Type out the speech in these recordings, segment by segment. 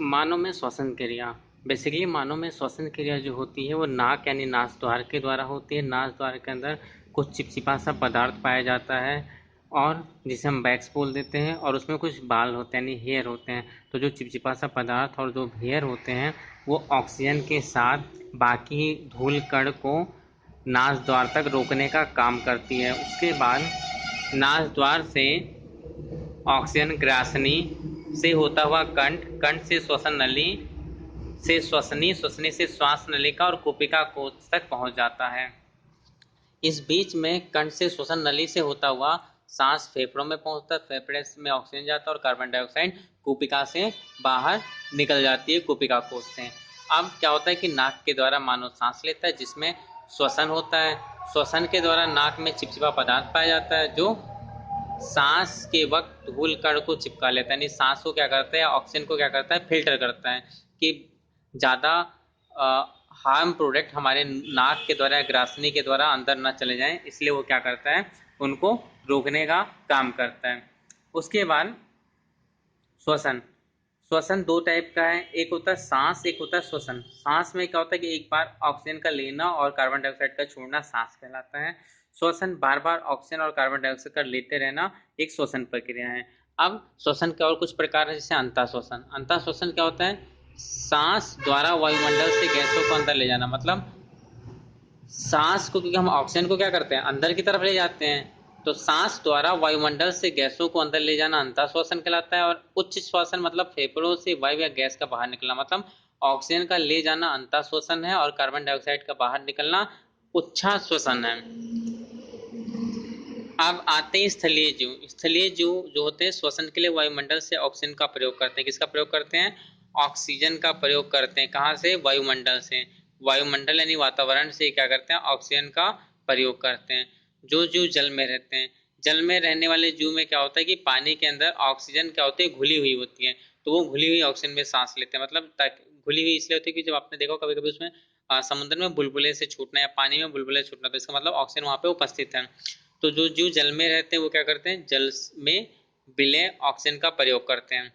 मानव में श्वसन क्रिया। बेसिकली मानव में श्वसन क्रिया जो होती है वो नाक यानी नास द्वार के द्वारा होती है। नास द्वार के अंदर कुछ चिपचिपा सा पदार्थ पाया जाता है और जिसे हम वैक्स बोल देते हैं, और उसमें कुछ बाल होते हैं यानी हेयर होते हैं। तो जो चिपचिपा सा पदार्थ और जो हेयर होते हैं वो ऑक्सीजन के साथ बाकी धूल कण को नास द्वार तक रोकने का काम करती है। उसके बाद नास द्वार से ऑक्सीजन ग्रासनी से होता हुआ कंठ, कंठ से श्वसन नली से श्वसनी, श्वसनी से श्वास नलिका और कुपिका कोश तक पहुंच जाता है। इस बीच में कंठ से श्वसन नली से होता हुआ सांस फेफड़ों में पहुंचता है, फेफड़े में ऑक्सीजन जाता है और कार्बन डाइऑक्साइड कुपिका से बाहर निकल जाती है कुपिका कोश से। अब क्या होता है कि नाक के द्वारा मानव सांस लेता है जिसमें श्वसन होता है। श्वसन के द्वारा नाक में चिपचिपा पदार्थ पाया जाता है जो सांस के वक्त धूल कण को चिपका लेता है, यानी सांस को क्या करता है, ऑक्सीजन को क्या करता है, फिल्टर करता है कि ज़्यादा हार्म प्रोडक्ट हमारे नाक के द्वारा या ग्रासनी के द्वारा अंदर ना चले जाएं, इसलिए वो क्या करता है, उनको रोकने का काम करता है। उसके बाद श्वसन। श्वसन दो टाइप का है, एक होता है सांस, एक होता है श्वसन। सांस में क्या होता है कि एक बार ऑक्सीजन का लेना और कार्बन डाइऑक्साइड का छोड़ना सांस कहलाता है। श्वसन बार बार ऑक्सीजन और कार्बन डाइऑक्साइड का लेते रहना एक श्वसन प्रक्रिया है। अब श्वसन के और कुछ प्रकार है, जैसे अंतः श्वसन। अंतः श्वसन क्या होता है, सांस द्वारा वायुमंडल से गैसों को अंदर ले जाना। मतलब सांस को, क्योंकि हम ऑक्सीजन को क्या करते हैं, अंदर की तरफ ले जाते हैं, तो सांस द्वारा वायुमंडल से गैसों को अंदर ले जाना अंतः श्वसन कहलाता है। और उच्च श्वसन मतलब फेफड़ों से वायु या गैस का बाहर निकलना, मतलब ऑक्सीजन का ले जाना अंतः श्वसन है और कार्बन डाइऑक्साइड का बाहर निकलना उच्छ्वास श्वसन है। अब आते हैं स्थलीय जीव। स्थलीय जीव जो होते हैं श्वसन के लिए वायुमंडल से ऑक्सीजन का प्रयोग करते हैं। किसका प्रयोग करते हैं, ऑक्सीजन का प्रयोग करते हैं। कहाँ से, वायुमंडल से। वायुमंडल यानी वातावरण से क्या करते हैं, ऑक्सीजन का प्रयोग करते हैं। जो जीव जल में रहते हैं, जल में रहने वाले जीव में क्या होता है कि पानी के अंदर ऑक्सीजन क्या होती है, घुली हुई होती है, तो वो घुली हुई ऑक्सीजन में सांस लेते हैं। मतलब घुली हुई इसलिए होती है कि जब आपने देखो कभी कभी उसमें समुद्र में बुलबुले से छूटना या पानी में बुलबुले छूटना, तो इसका मतलब ऑक्सीजन वहां पे उपस्थित है। तो जो जीव जल में रहते हैं वो क्या करते हैं, जल में विलय ऑक्सीजन का प्रयोग करते हैं।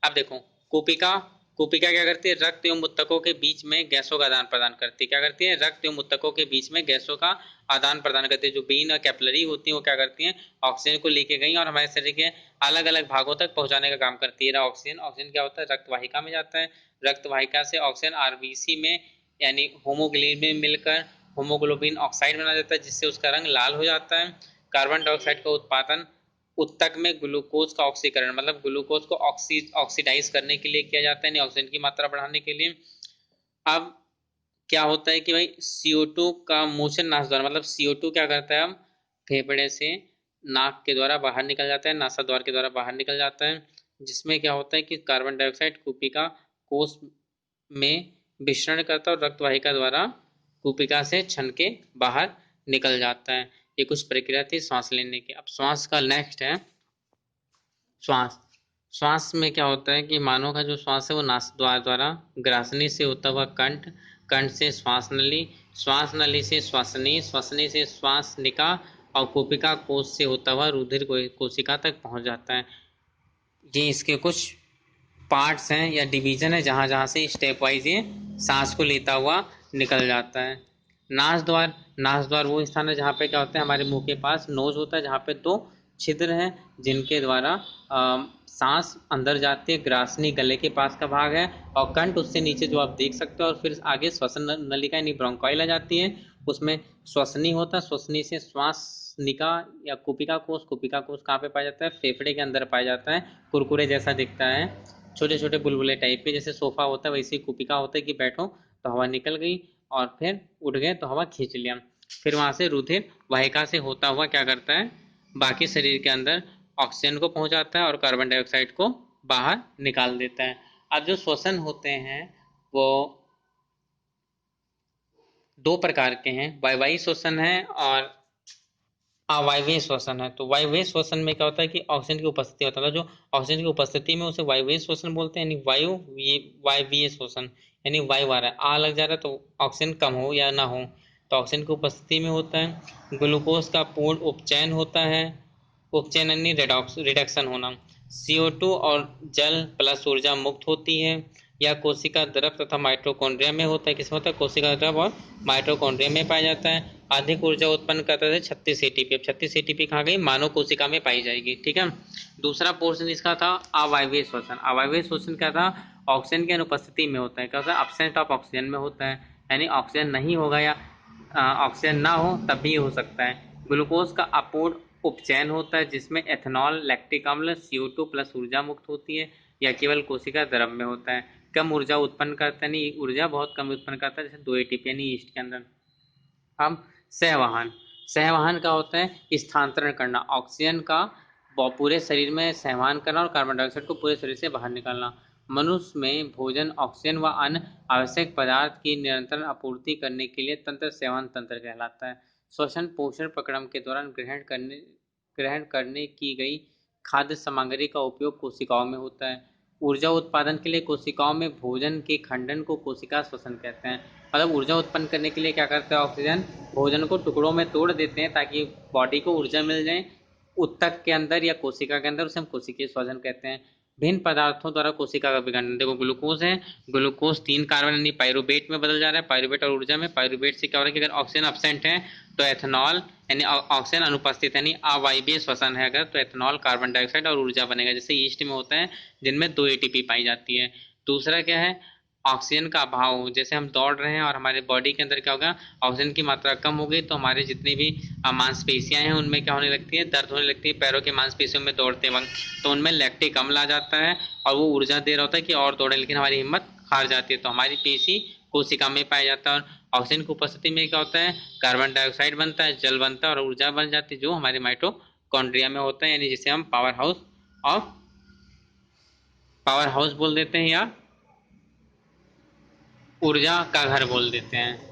अब देखो कुपिका। कुपिका क्या करती है, रक्त एवं ऊतकों के बीच में गैसों का आदान प्रदान करती है। क्या करती है, रक्त एवं ऊतकों के बीच में गैसों का आदान प्रदान करती है। जो वेन और कैपिलरी होती है वो क्या करती हैं, ऑक्सीजन को लेके गई और हमारे शरीर के अलग अलग भागों तक पहुंचाने का काम करती है। ऑक्सीजन, ऑक्सीजन क्या होता है, रक्त वाहिका में जाता है। रक्त वाहिका से ऑक्सीजन आरबीसी में यानी होमोग्लोबिन में मिलकर होमोग्लोबिन ऑक्साइड बना जाता है, जिससे उसका रंग लाल हो जाता है। कार्बन डाइऑक्साइड का उत्पादन उत्तक में ग्लूकोज का ऑक्सीकरण, मतलब ग्लूकोज को ऑक्सीडाइज करने के लिए किया जाता है, यानी ऑक्सीजन की मात्रा बढ़ाने के लिए। अब क्या होता है कि भाई CO2 का मोशन नासा द्वारा, मतलब CO2 क्या करता है, हम फेफड़े से नाक के द्वारा बाहर निकल जाता है, नासा द्वार के द्वारा बाहर निकल जाता है, जिसमें क्या होता है कि कार्बन डाइऑक्साइड कुपिका कोश में विसरण करता है और रक्त वाहिका द्वारा कुपिका से छन के बाहर निकल जाता है। ये कुछ प्रक्रिया थी सांस लेने की। अब श्वास का नेक्स्ट है श्वास। श्वास में क्या होता है कि मानव का जो श्वास है वो नास द्वार द्वारा ग्रासनी से होता हुआ कंठ, कंठ से श्वास नली, श्वास नली से श्वसनी, श्वसनी से श्वास निका और कुपिका कोश से होता हुआ रुधिर कोशिका तक पहुंच जाता है। ये इसके कुछ पार्ट्स हैं या डिवीजन है जहाँ जहाँ से स्टेप वाइज ये सांस को लेता हुआ निकल जाता है। नास द्वार। नास द्वार वो स्थान है जहाँ पे क्या होता है, हमारे मुंह के पास नोज होता है, जहाँ पे दो छिद्र हैं जिनके द्वारा सांस अंदर जाती है। ग्रासनी गले के पास का भाग है और कंठ उससे नीचे जो आप देख सकते हो, और फिर आगे श्वसन नलिका यानी ब्रोंकाइल आ जाती है, उसमें श्वसनी होता है। श्वसनी से श्वास निका या कुपिका कोश। कुपिका कोश कहाँ पे पाया जाता है, फेफड़े के अंदर पाया जाता है, कुरकुरे जैसा दिखता है, छोटे छोटे बुलबुले टाइप के, जैसे सोफा होता है वैसे ही कुपिका होता है कि बैठो तो हवा निकल गई और फिर उठ गए तो हवा खींच लिया। फिर वहां से रुधिर वाहिका से होता हुआ क्या करता है, बाकी शरीर के अंदर ऑक्सीजन को पहुंचाता है और कार्बन डाइऑक्साइड को बाहर निकाल देता है। अब जो श्वसन होते हैं वो दो प्रकार के हैं, वायवीय श्वसन है और अवायवीय श्वसन है। तो वायवीय श्वसन में क्या होता है कि ऑक्सीजन की उपस्थिति होता है, जो ऑक्सीजन की उपस्थिति में उसे वायवीय श्वसन बोलते हैं, यानी वायवीय श्वसन, यानी वायु आ रहा है, आ लग जा रहा है तो ऑक्सीजन कम हो या ना हो तो ऑक्सीजन की उपस्थिति में होता है। ग्लूकोज का पूर्ण उपचयन होता है, उपचयन यानी रिडक्शन होना। CO2 और जल प्लस ऊर्जा मुक्त होती है। या कोशिका द्रव तथा माइटोकॉन्ड्रिया में होता है। किसमें होता है? कोशिका द्रव और माइटोकॉन्ड्रिया में पाया जाता है। अधिक ऊर्जा उत्पन्न करता है 36 एटीपी। अब 36 एटीपी कहाँ गई? मानव कोशिका में पाई जाएगी। ठीक है। दूसरा पोर्शन इसका था अवायवीय श्वसन। अवायवीय श्वसन क्या था? ऑक्सीजन की अनुपस्थिति में होता है। क्या होता है? एब्सेंट ऑफ ऑक्सीजन में होता है, यानी ऑक्सीजन नहीं होगा या ऑक्सीजन ना हो तब भी हो सकता है। ग्लूकोज का अपूर्ण उपचयन होता है जिसमें एथेनॉल, लैक्टिक अम्ल, CO2 प्लस ऊर्जा मुक्त होती है, या केवल कोशिका द्रव में होता है। कम ऊर्जा उत्पन्न करता है, नहीं ऊर्जा बहुत कम उत्पन्न करता है, जैसे 2 एटीपी यानी ईस्ट के अंदर। अब सहवाहन। सहवाहन का होता है स्थानांतरण करना, ऑक्सीजन का पूरे शरीर में सहवाहन करना और कार्बन डाइऑक्साइड को पूरे शरीर से बाहर निकालना। मनुष्य में भोजन, ऑक्सीजन व अन्य आवश्यक पदार्थ की निरंतर आपूर्ति करने के लिए तंत्र सहवाहन तंत्र कहलाता है। श्वसन पोषण प्रक्रम के दौरान ग्रहण करने की गई खाद्य सामग्री का उपयोग कोशिकाओं में होता है। ऊर्जा उत्पादन के लिए कोशिकाओं में भोजन के खंडन को कोशिका श्वसन कहते हैं। मतलब ऊर्जा उत्पन्न करने के लिए क्या करते हैं? ऑक्सीजन भोजन को टुकड़ों में तोड़ देते हैं ताकि बॉडी को ऊर्जा मिल जाए। उत्तक के अंदर या कोशिका के अंदर उसे हम कोशिकीय श्वसन कहते हैं। भिन्न पदार्थों द्वारा कोशिका का विघटन। देखो ग्लूकोज है, ग्लूकोज 3 कार्बन यानी पायरुवेट में बदल जा रहा है। पायरुवेट और ऊर्जा में, पायरुवेट से क्या हो रहा है कि अगर ऑक्सीजन एब्सेंट है तो एथेनॉल यानी ऑक्सीजन अनुपस्थित यानी अवायवीय श्वसन है अगर, तो एथेनॉल, कार्बन डाइऑक्साइड और ऊर्जा बनेगा, जैसे ईस्ट में होता है जिनमें 2 एटीपी पाई जाती है। दूसरा क्या है? ऑक्सीजन का अभाव। जैसे हम दौड़ रहे हैं और हमारे बॉडी के अंदर क्या होगा? ऑक्सीजन की मात्रा कम हो गई तो हमारे जितनी भी मांसपेशियां हैं उनमें क्या होने लगती है? दर्द होने लगती है। पैरों की मांसपेशियों में दौड़ते वक्त तो उनमें लैक्टिक अम्ल आ जाता है और वो ऊर्जा दे रहा होता है कि और दौड़े, लेकिन हमारी हिम्मत हार जाती है, तो हमारी पेशी कोशिका में पाया जाता है। और ऑक्सीजन की उपस्थिति में क्या होता है? कार्बन डाइऑक्साइड बनता है, जल बनता है और ऊर्जा बन जाती है, जो हमारे माइटोकॉन्ड्रिया में होता है, यानी जिसे हम पावर हाउस बोल देते हैं या ऊर्जा का घर बोल देते हैं।